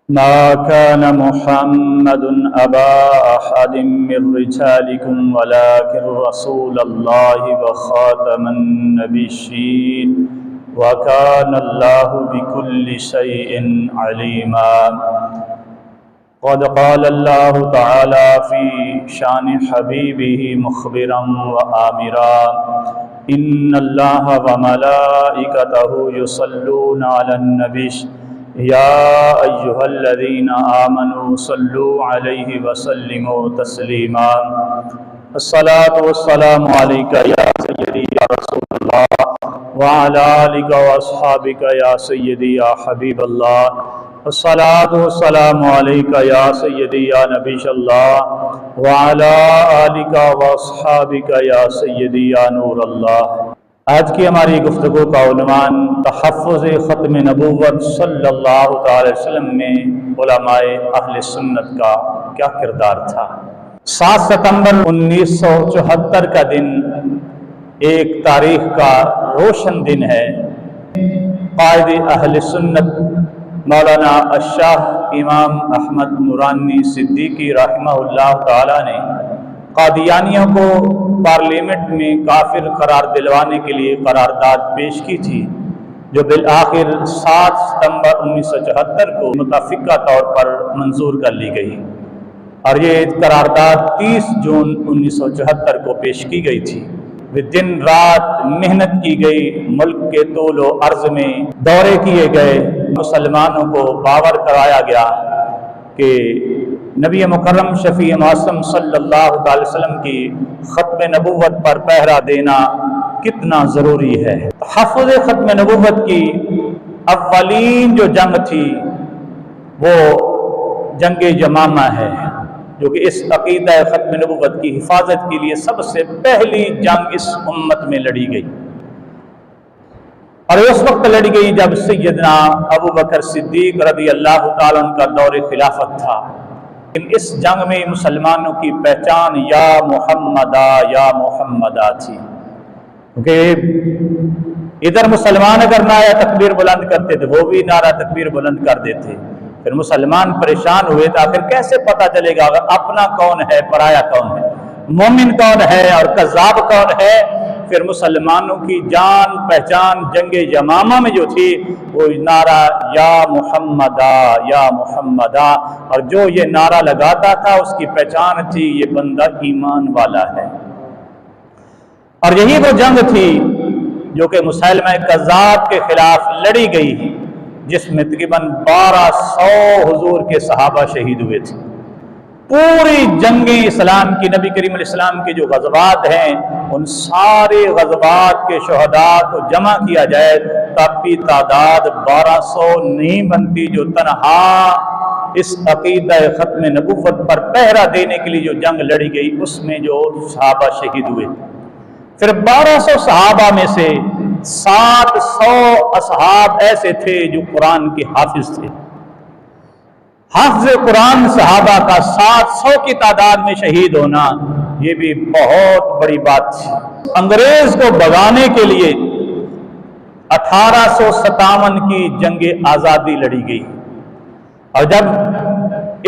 ما كان محمد أبا أحد من رجالكم ولكن رسول الله وخاتم النبيين وكان الله بكل شيء عليما. قد قال الله تعالى في شان حبيبه مخبرا وآمرا إن الله وملائكته يصلون على النبي يا أيها الذين آمنوا صلوا عليه وسلموا تسليما. الصلاة والسلام عليك يا سيدي يا رسول الله وعلى آلك وأصحابك يا سيدي يا حبيب الله. الصلاة والسلام عليك يا سيدي يا نبي الله وعلى آلك وأصحابك يا سيدي يا نور الله. آج کی ہماری گفتگو کا عنوان تحفظ ختم نبوت صلی اللہ تعالی وسلم میں علماء اہل سنت کا کیا کردار تھا. 7 ستمبر 1974 کا دن ایک تاریخ کا روشن دن ہے. قائد اہل سنت مولانا الشاہ امام احمد نورانی صدیقی رحمہ اللہ تعالی نے قادیانیوں کو پارلیمنٹ میں کافر قرار دلوانے کے لیے قرارداد پیش کی تھی، جو بالآخر 7 ستمبر 1974 کو متفقہ طور پر منظور کر لی گئی، اور یہ قرارداد 30 جون 1974 کو پیش کی گئی تھی. دن رات محنت کی گئی، ملک کے طول و عرض میں دورے کیے گئے، مسلمانوں کو باور کرایا گیا کہ نبی مکرم شفیع معصوم صلی اللہ علیہ وسلم کی ختم نبوت پر پہرا دینا کتنا ضروری ہے. تحفظ ختم نبوت کی اولین جو جنگ تھی وہ جنگ یمامہ ہے، جو کہ اس عقیدہ ختم نبوت کی حفاظت کے لیے سب سے پہلی جنگ اس امت میں لڑی گئی، اور اس وقت لڑی گئی جب سیدنا ابو بکر صدیق رضی اللہ تعالیٰ عنہ کا دور خلافت تھا. لیکن اس جنگ میں مسلمانوں کی پہچان یا محمدہ تھی، کیونکہ ادھر مسلمان اگر نعرہ تکبیر بلند کرتے تھے وہ بھی نعرہ تکبیر بلند کر دیتے، پھر مسلمان پریشان ہوئے تو آخر کیسے پتہ چلے گا اپنا کون ہے پرایا کون ہے، مومن کون ہے اور کذاب کون ہے. پھر مسلمانوں کی جان پہچان جنگ یمامہ میں جو تھی وہ نعرہ یا محمدہ، اور جو یہ نعرہ لگاتا تھا اس کی پہچان تھی یہ بندہ ایمان والا ہے. اور یہی وہ جنگ تھی جو کہ مسلمہ کذاب کے خلاف لڑی گئی، جس میں تقریباً 1200 حضور کے صحابہ شہید ہوئے تھے. پوری جنگ اسلام کی نبی کریم علیہ السلام کے جو غزوات ہیں ان سارے غزوات کے شہداء کو جمع کیا جائے تب بھی تعداد 1200 نہیں بنتی. جو تنہا اس عقیدہ ختم نبوت پر پہرا دینے کے لیے جو جنگ لڑی گئی اس میں جو صحابہ شہید ہوئے، پھر 1200 صحابہ میں سے 700 اصحاب ایسے تھے جو قرآن کے حافظ تھے. حافظ قرآن صحابہ کا 700 کی تعداد میں شہید ہونا یہ بھی بہت بڑی بات تھی. انگریز کو بھگانے کے لیے 1857 کی جنگ آزادی لڑی گئی، اور جب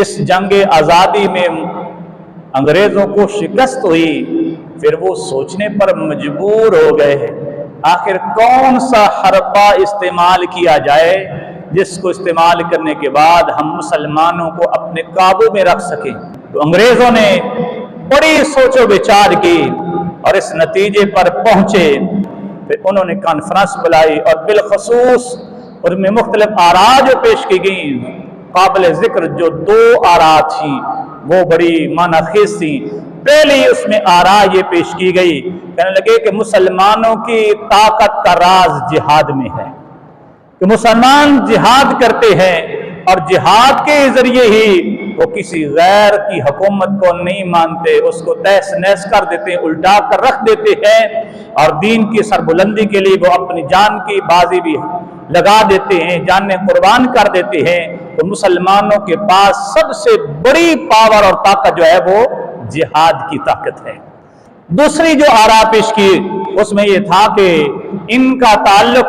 اس جنگ آزادی میں انگریزوں کو شکست ہوئی پھر وہ سوچنے پر مجبور ہو گئے آخر کون سا حربہ استعمال کیا جائے جس کو استعمال کرنے کے بعد ہم مسلمانوں کو اپنے قابو میں رکھ سکیں. تو انگریزوں نے بڑی سوچ و بچار کی اور اس نتیجے پر پہنچے. پھر انہوں نے کانفرنس بلائی اور بالخصوص ان میں مختلف آراء جو پیش کی گئیں، قابل ذکر جو 2 آراء تھیں وہ بڑی معنی خیز تھیں. پہلی اس میں آراء یہ پیش کی گئی، کہنے لگے کہ مسلمانوں کی طاقت کا راز جہاد میں ہے، کہ مسلمان جہاد کرتے ہیں اور جہاد کے ذریعے ہی وہ کسی غیر کی حکومت کو نہیں مانتے، اس کو تہس نہس کر دیتے ہیں، الٹا کر رکھ دیتے ہیں، اور دین کی سربلندی کے لیے وہ اپنی جان کی بازی بھی لگا دیتے ہیں، جانیں قربان کر دیتے ہیں. تو مسلمانوں کے پاس سب سے بڑی پاور اور طاقت جو ہے وہ جہاد کی طاقت ہے. دوسری جو آراء پیش کی اس میں یہ تھا کہ ان کا تعلق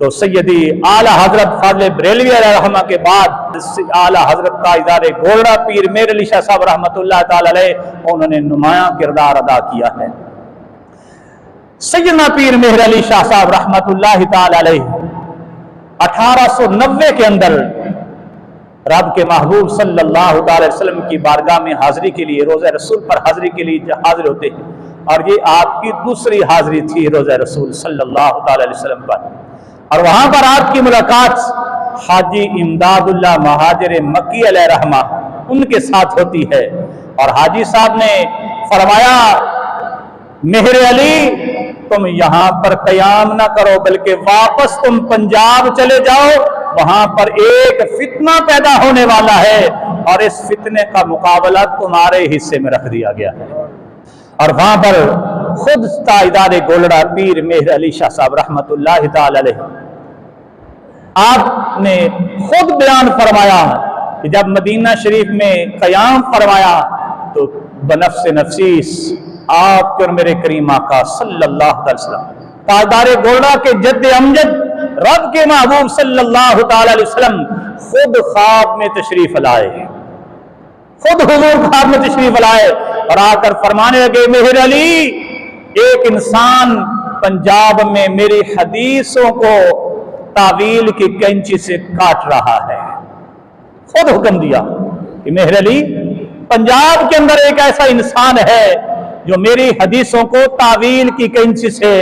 تو سیدی اعلیٰ حضرت فاضل بریلوی علیہ رحمہ کے بعد اعلیٰ حضرت تاجدار گولڑا پیر مہر علی شاہ صاحب رحمۃ اللہ تعالی علیہ انہوں نے نمایاں کردار ادا کیا ہے۔ سیدنا پیر مہر علی شاہ صاحب رحمۃ اللہ تعالی علیہ 1890 کے اندر رب کے محبوب صلی اللہ تعالی وسلم کی بارگاہ میں حاضری کے لیے، روزہ رسول پر حاضری کے لیے حاضر ہوتے ہیں، اور یہ آپ کی دوسری حاضری تھی روزہ رسول صلی اللہ تعالی علیہ وسلم پر، اور وہاں پر آپ کی ملاقات حاجی امداد اللہ مہاجر مکی علیہ رحمہ ان کے ساتھ ہوتی ہے، اور حاجی صاحب نے فرمایا مہر علی تم یہاں پر قیام نہ کرو بلکہ واپس تم پنجاب چلے جاؤ، وہاں پر ایک فتنہ پیدا ہونے والا ہے اور اس فتنے کا مقابلہ تمہارے حصے میں رکھ دیا گیا ہے۔ اور وہاں پر خود تاجدار گولڑا پیر مہر علی شاہ صاحب رحمۃ اللہ تعالی علیہ آپ نے خود بیان فرمایا کہ جب مدینہ شریف میں قیام فرمایا تو بنفس نفیس آپ کے اور میرے کریم آقا صلی اللہ علیہ وسلم تاجدار گولڑا کے جد امجد رب کے محبوب صلی اللہ تعالی علیہ وسلم خود خواب میں تشریف لائے، خود حضور خواب میں تشریف لائے اور آ کر فرمانے لگے مہر علی ایک انسان پنجاب میں میری حدیثوں کو تعویل کی کینچی سے کاٹ رہا ہے۔ خود حکم دیا کہ مہر علی پنجاب کے اندر ایک ایسا انسان ہے جو میری حدیثوں کو تعویل کی کینچی سے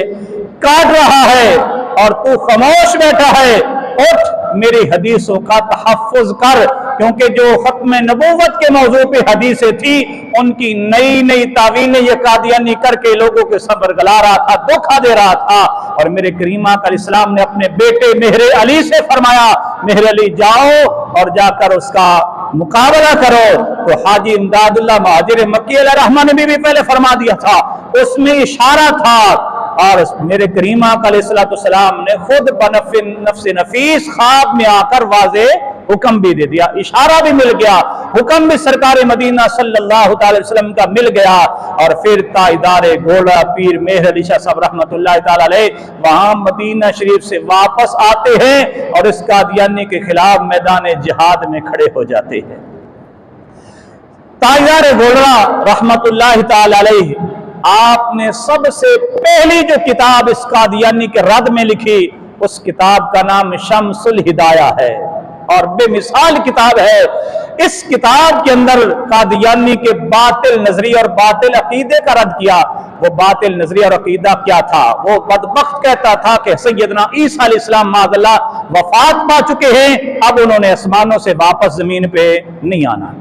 کاٹ رہا ہے اور تو خاموش بیٹھا ہے، اٹھ میری حدیثوں کا تحفظ کر، کیونکہ جو ختم نبوت کے موضوع پہ حدیثیں تھی ان کی نئی نئی تعویلیں یہ قادیانی کر کے لوگوں کے صبر گلا رہا تھا، دھوکہ دے رہا تھا۔ اور میرے کریم آقا علیہ السلام نے اپنے بیٹے مہر علی سے فرمایا مہر علی جاؤ اور جا کر اس کا مقابلہ کرو۔ تو حاجی امداد اللہ مہاجر مکی علیہ رحمہ نے بھی پہلے فرما دیا تھا، اس میں اشارہ تھا، اور میرے کریم آقا علیہ السلام نے خود بنفس نفیس خواب میں آ کر واضح حکم بھی دے دیا، اشارہ بھی مل گیا، حکم بھی سرکار مدینہ صلی اللہ تعالی وسلم کا مل گیا۔ اور پھر تاجدار گولڑا پیر مہر علی شاہ صاحب رحمۃ اللہ تعالی علیہ وہاں مدینہ شریف سے واپس آتے ہیں اور اس قادیانی کے خلاف میدان جہاد میں کھڑے ہو جاتے ہیں۔ تاجدار گولڑا رحمۃ اللہ تعالی علیہ آپ نے سب سے پہلی جو کتاب اس قادیانی کے رد میں لکھی اس کتاب کا نام شمس الہدایہ ہے اور بے مثال کتاب ہے۔ اس کتاب کے اندر قادیانی کے باطل نظریہ اور باطل عقیدے کا رد کیا۔ وہ باطل نظریہ اور عقیدہ کیا تھا؟ وہ بدبخت کہتا تھا کہ سیدنا عیسیٰ علیہ السلام معاذ اللہ وفات پا چکے ہیں، اب انہوں نے آسمانوں سے واپس زمین پہ نہیں آنا،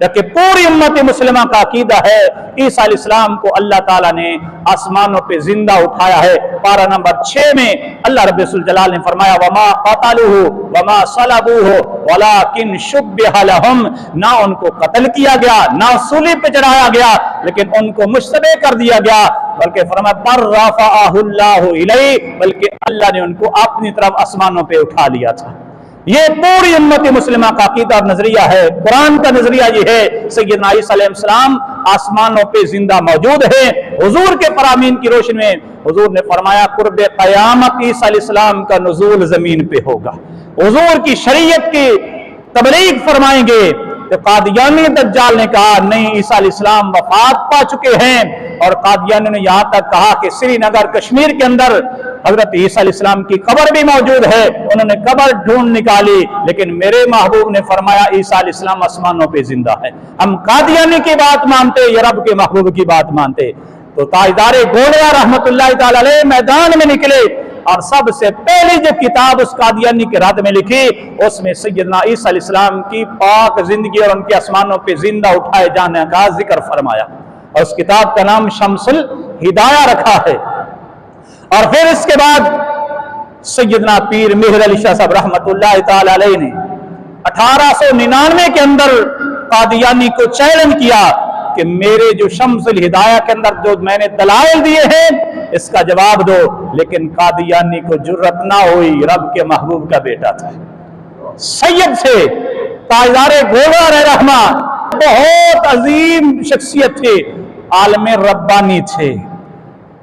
جبکہ پوری امت مسلمہ کا عقیدہ ہے عیسیٰ علیہ السلام کو اللہ تعالیٰ نے آسمانوں پہ زندہ اٹھایا ہے۔ پارہ نمبر 6 میں اللہ رب الجلال نے فرمایا وما قتلوہ وما صلبوہ ولکن شبہ لہم، نہ ان کو قتل کیا گیا نہ صلیب پہ چڑھایا گیا لیکن ان کو مشتبہ کر دیا گیا، بلکہ فرمایا بر رفعہ اللہ الیہ، بلکہ اللہ نے ان کو اپنی طرف آسمانوں پہ اٹھا لیا تھا۔ یہ پوری امت مسلمہ کا عقیدہ اور نظریہ ہے، قرآن کا نظریہ یہ ہے سیدنا عیسیٰ علیہ السلام آسمانوں پہ زندہ موجود ہے۔ حضور کے فرامین کی روشنی میں حضور نے فرمایا قرب قیامت عیسیٰ علیہ السلام کا نزول زمین پہ ہوگا، حضور کی شریعت کی تبلیغ فرمائیں گے۔ تو قادیانی دجال نے کہا نہیں، عیسیٰ علیہ السلام وفات پا چکے ہیں، اور قادیانی نے یہاں تک کہا کہ سری نگر کشمیر کے اندر حضرت عیسیٰ علیہ السلام کی قبر بھی موجود ہے، انہوں نے قبر ڈھونڈ نکالی لیکن میرے محبوب نے فرمایا عیسیٰ علیہ السلام آسمانوں پہ زندہ ہے۔ ہم قادیانی کی بات مانتے یا رب کے محبوب کی بات مانتے؟ تو تاجدار گولڑا رحمت اللہ تعالی علیہ میدان میں نکلے اور سب سے پہلی جو کتاب اس قادیانی کے رد میں لکھی اس میں سیدنا عیسیٰ علیہ السلام کی پاک زندگی اور ان کے آسمانوں پہ زندہ اٹھائے جانے کا ذکر فرمایا، اور اس کتاب کا نام شمس الہدایہ رکھا ہے۔ اور پھر اس کے بعد سیدنا پیر مہر علی شاہ صاحب رحمت اللہ تعالی علیہ نے 1899 کے اندر قادیانی کو چیلنج کیا کہ میرے جو شمس الہدایہ کے اندر جو میں نے دلائل دیے ہیں اس کا جواب دو، لیکن قادیانی کو جرت نہ ہوئی، رب کے محبوب کا بیٹا تھا، سید سے تاجدار گولڑا علیہ رحمہ بہت عظیم شخصیت تھے، عالم ربانی تھے،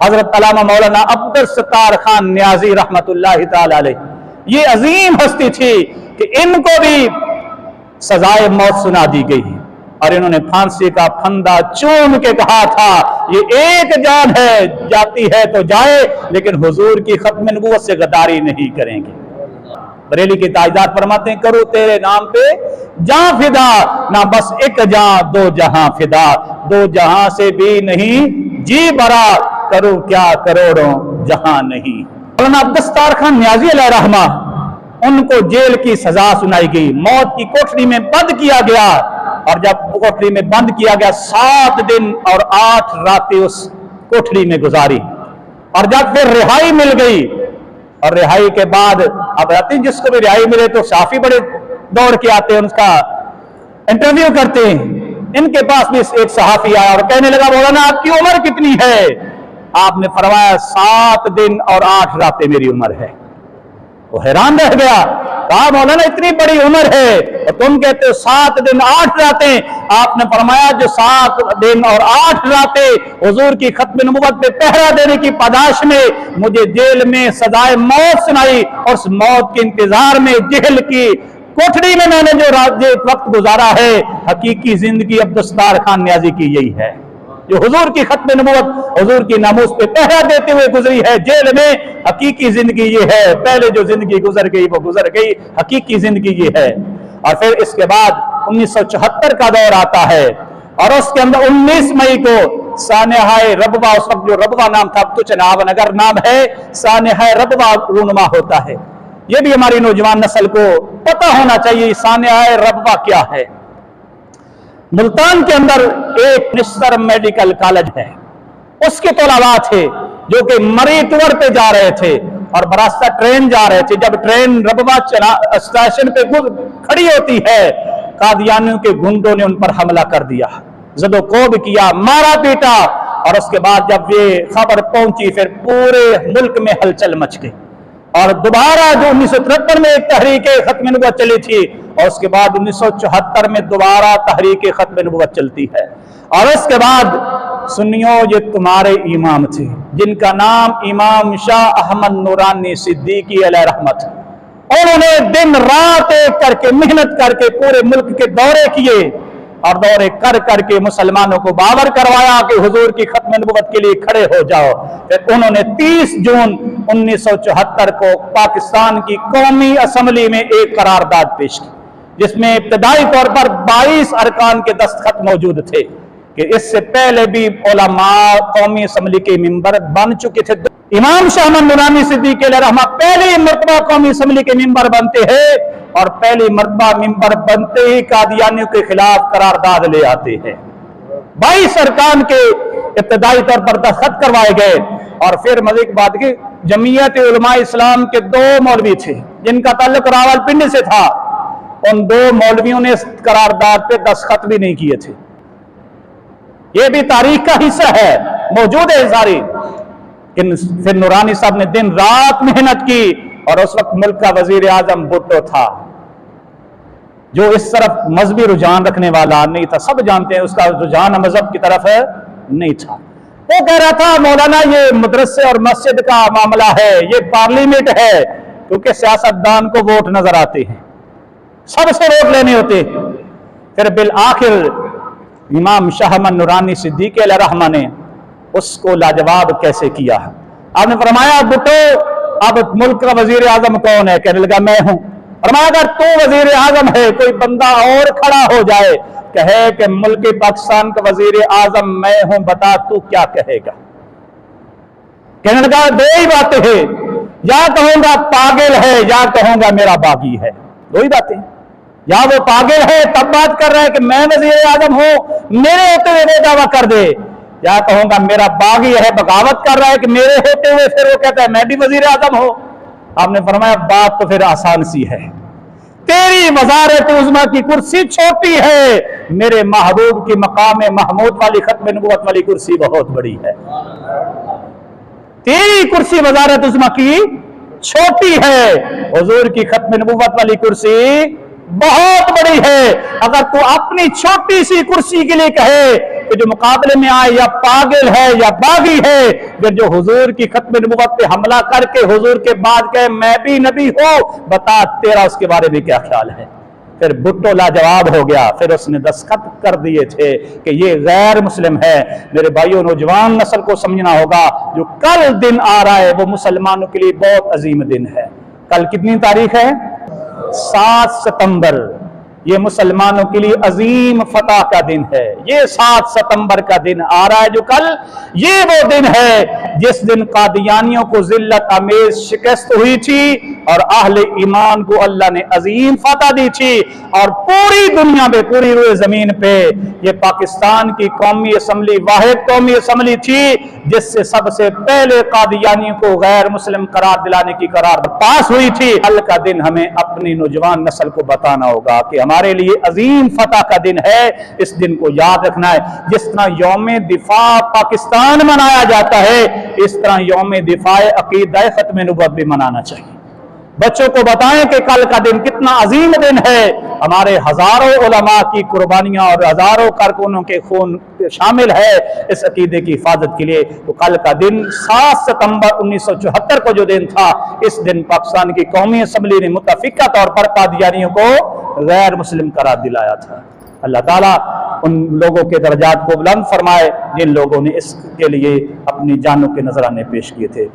حضرت علامہ مولانا عبدالستار خان نیازی رحمتہ تعالی علیہ، یہ عظیم ہستی تھی کہ ان کو بھی سزائے موت سنا دی گئی اور انہوں نے پھانسی کا پھندا چوم کے کہا تھا یہ ایک جان ہے، جاتی ہے تو جائے لیکن حضور کی ختم نبوت سے غداری نہیں کریں گے۔ بریلی کی تاجدار فرماتے ہیں کرو تیرے نام پہ جاں فدا، نہ بس ایک جاں دو جہاں فدا، دو جہاں سے بھی نہیں جی برا، کرو کیا کروڑوں جہاں نہیں۔ مولانا عبدالستار خان نیازی علیہ رحمہ، ان کو جیل کی سزا سنائی گئی، موت کی کوٹھری میں بند کیا گیا، اور جب کوٹھری میں بند کیا گیا 7 دن اور 8 راتیں اس کوٹھری میں گزاری، اور جب پھر رہائی مل گئی، اور رہائی کے بعد اب آتے ہیں جس کو بھی رہائی ملے تو صحافی بڑے دوڑ کے آتے ہیں، ان کا انٹرویو کرتے ہیں۔ ان کے پاس بھی ایک صحافی آیا اور کہنے لگا مولانا آپ کی عمر کتنی ہے؟ آپ نے فرمایا 7 دن اور 8 راتیں میری عمر ہے۔ وہ حیران رہ گیا، کہا مولانا اتنی بڑی عمر ہے اور تم کہتے ہو 7 دن 8 راتیں؟ آپ نے فرمایا جو 7 دن اور 8 راتیں حضور کی ختم نبوت پہ پہرا دینے کی پاداش میں مجھے جیل میں سزائے موت سنائی، اور اس موت کے انتظار میں جیل کی کوٹھری میں میں نے جو وقت گزارا ہے، حقیقی زندگی عبدالستار خان نیازی کی یہی ہے، جو حضور کی ختم نبوت حضور کی ناموس پہ پہرا دیتے ہوئے گزری ہے جیل میں۔ حقیقی زندگی یہ ہے، پہلے جو زندگی گزر گئی وہ گزر گئی، حقیقی زندگی یہ ہے۔ اور پھر اس کے بعد 1974 کا دور آتا ہے، اور اس کے اندر 19 مئی کو سانحہ ربوہ، اس وقت جو ربوہ نام تھا اب تو چناب نگر نام ہے، سانحہ ربوہ رونما ہوتا ہے۔ یہ بھی ہماری نوجوان نسل کو پتہ ہونا چاہیے سانحہ ربوہ کیا ہے۔ ملتان کے اندر ایک نشتر میڈیکل کالج ہے، اس کے طلباء تھے جو کہ مری ٹور پہ جا رہے تھے اور براستہ ٹرین جا رہے تھے۔ جب ٹرین ربوہ اسٹیشن پہ کھڑی ہوتی ہے، قادیانیوں کے گنڈوں نے ان پر حملہ کر دیا، زد و کوب کیا، مارا پیٹا، اور اس کے بعد جب یہ خبر پہنچی پھر پورے ملک میں ہلچل مچ گئی، اور دوبارہ جو 1973 میں ایک تحریک ختم نبوت چلی تھی، اور اس کے بعد 1974 میں دوبارہ تحریک ختم نبوت چلتی ہے۔ اور اس کے بعد سنیوں یہ تمہارے امام تھے جن کا نام امام شاہ احمد نورانی صدیقی علیہ رحمت، انہوں نے دن رات ایک کر کے محنت کر کے پورے ملک کے دورے کیے، اور دورے کر کر کے مسلمانوں کو باور کروایا کہ حضور کی ختم نبوت کے لیے کھڑے ہو جاؤ۔ پھر انہوں نے 30 جون 1974 کو پاکستان کی قومی اسمبلی میں ایک قرارداد پیش کی، جس میں ابتدائی طور پر 22 ارکان کے دستخط موجود تھے، کہ اس سے پہلے بھی علماء قومی اسمبلی کے ممبر بن چکے تھے۔ امام شاہ احمد نورانی صدیقی علیہ رحمہ پہلی مرتبہ قومی اسمبلی کے ممبر بنتے ہیں، اور پہلی مرتبہ ممبر بنتے ہی قادیانیوں کے خلاف قرارداد لے آتے ہیں۔ 22 ارکان کے ابتدائی طور پر دستخط کروائے گئے، اور پھر مزید بات کی جمعیت علماء اسلام کے 2 مولوی تھے جن کا تعلق راولپنڈی سے تھا، ان 2 مولویوں نے اس قرارداد پہ دستخط بھی نہیں کیے تھے۔ یہ بھی تاریخ کا حصہ ہے، موجود ہے ساری۔ پھر نورانی صاحب نے دن رات محنت کی، اور اس وقت ملک کا وزیر اعظم بھٹو تھا جو اس طرف مذہبی رجحان رکھنے والا نہیں تھا، سب جانتے ہیں اس کا رجحان مذہب کی طرف نہیں تھا۔ وہ کہہ رہا تھا مولانا یہ مدرسے اور مسجد کا معاملہ ہے، یہ پارلیمنٹ ہے، کیونکہ سیاستدان کو ووٹ نظر آتے ہیں، سب سے ووٹ لینے ہوتے ہیں۔ پھر بالآخر امام شاہ احمد نورانی صدیقی علیہ رحمہ نے اس کو لاجواب کیسے کیا۔ آپ نے فرمایا بھٹو اب ملک کا وزیر اعظم کون ہے؟ کہنے لگا میں ہوں۔ فرمایا اگر تو وزیر اعظم ہے کوئی بندہ اور کھڑا ہو جائے کہے کہ ملک پاکستان کا وزیر اعظم میں ہوں، بتا تو کیا کہے گا؟ کہنے لگا 2 ہی باتیں ہیں، یا کہوں گا پاگل ہے یا کہوں گا میرا باغی ہے، 2 ہی باتیں، یا وہ پاگل ہے تب بات کر رہا ہے کہ میں وزیر اعظم ہوں میرے ہوتے ہوئے وہ دعویٰ کر دے، یا کہوں گا میرا باغی ہے بغاوت کر رہا ہے کہ میرے ہوتے ہوئے پھر وہ کہتا ہے میں بھی وزیر اعظم ہوں۔ آپ نے فرمایا بات تو پھر آسان سی ہے، تیری وزارت عظمیٰ کی کرسی چھوٹی ہے، میرے محبوب کی مقام محمود والی ختم نبوت والی کرسی بہت بڑی ہے۔ تیری کرسی وزارت عظمیٰ کی چھوٹی ہے، حضور کی ختم نبوت والی کرسی بہت بڑی ہے۔ اگر تو اپنی چھوٹی سی کرسی کے لیے کہے کہ جو مقابلے میں آئے یا پاگل ہے یا باغی ہے، پھر جو حضور کی ختم نبوت پہ حملہ کر کے حضور کے بعد کہے میں بھی نبی ہوں، بتا تیرا اس کے بارے میں کیا خیال ہے؟ پھر بھٹو لاجواب ہو گیا، پھر اس نے دستخط کر دیے تھے کہ یہ غیر مسلم ہے۔ میرے بھائیوں، نوجوان نسل کو سمجھنا ہوگا جو کل دن آ رہا ہے وہ مسلمانوں کے لیے بہت عظیم دن ہے۔ کل کتنی تاریخ ہے؟ 7 ستمبر۔ یہ مسلمانوں کے لیے عظیم فتح کا دن ہے۔ یہ 7 ستمبر کا دن آ رہا ہے جو کل، یہ وہ دن ہے جس دن قادیانیوں کو ذلت آمیز شکست ہوئی تھی اور اہل ایمان کو اللہ نے عظیم فتح دی تھی، اور پوری دنیا میں، پوری روئے زمین پہ یہ پاکستان کی قومی اسمبلی واحد قومی اسمبلی تھی جس سے سب سے پہلے قادیانیوں کو غیر مسلم قرار دلانے کی قرار پاس ہوئی تھی۔ کل کا دن ہمیں اپنی نوجوان نسل کو بتانا ہوگا کہ ہمارے لیے عظیم فتح کا دن ہے، اس دن کو یاد رکھنا ہے۔ جس طرح یوم دفاع پاکستان منایا جاتا ہے، اس طرح یوم دفاع عقیدہ ختم نبوت بھی منانا چاہیے۔ بچوں کو بتائیں کہ کل کا دن کتنا عظیم دن ہے، ہمارے ہزاروں علماء کی قربانیاں اور ہزاروں کارکنوں کے خون شامل ہے اس عقیدے کی حفاظت کے لیے۔ تو کل کا دن 7 ستمبر 1974 کو جو دن تھا، اس دن پاکستان کی قومی اسمبلی نے متفقہ طور پر قادیانیوں کو غیر مسلم قرار دلایا تھا۔ اللہ تعالیٰ ان لوگوں کے درجات کو بلند فرمائے جن لوگوں نے اس کے لیے اپنی جانوں کے نذرانے پیش کیے تھے۔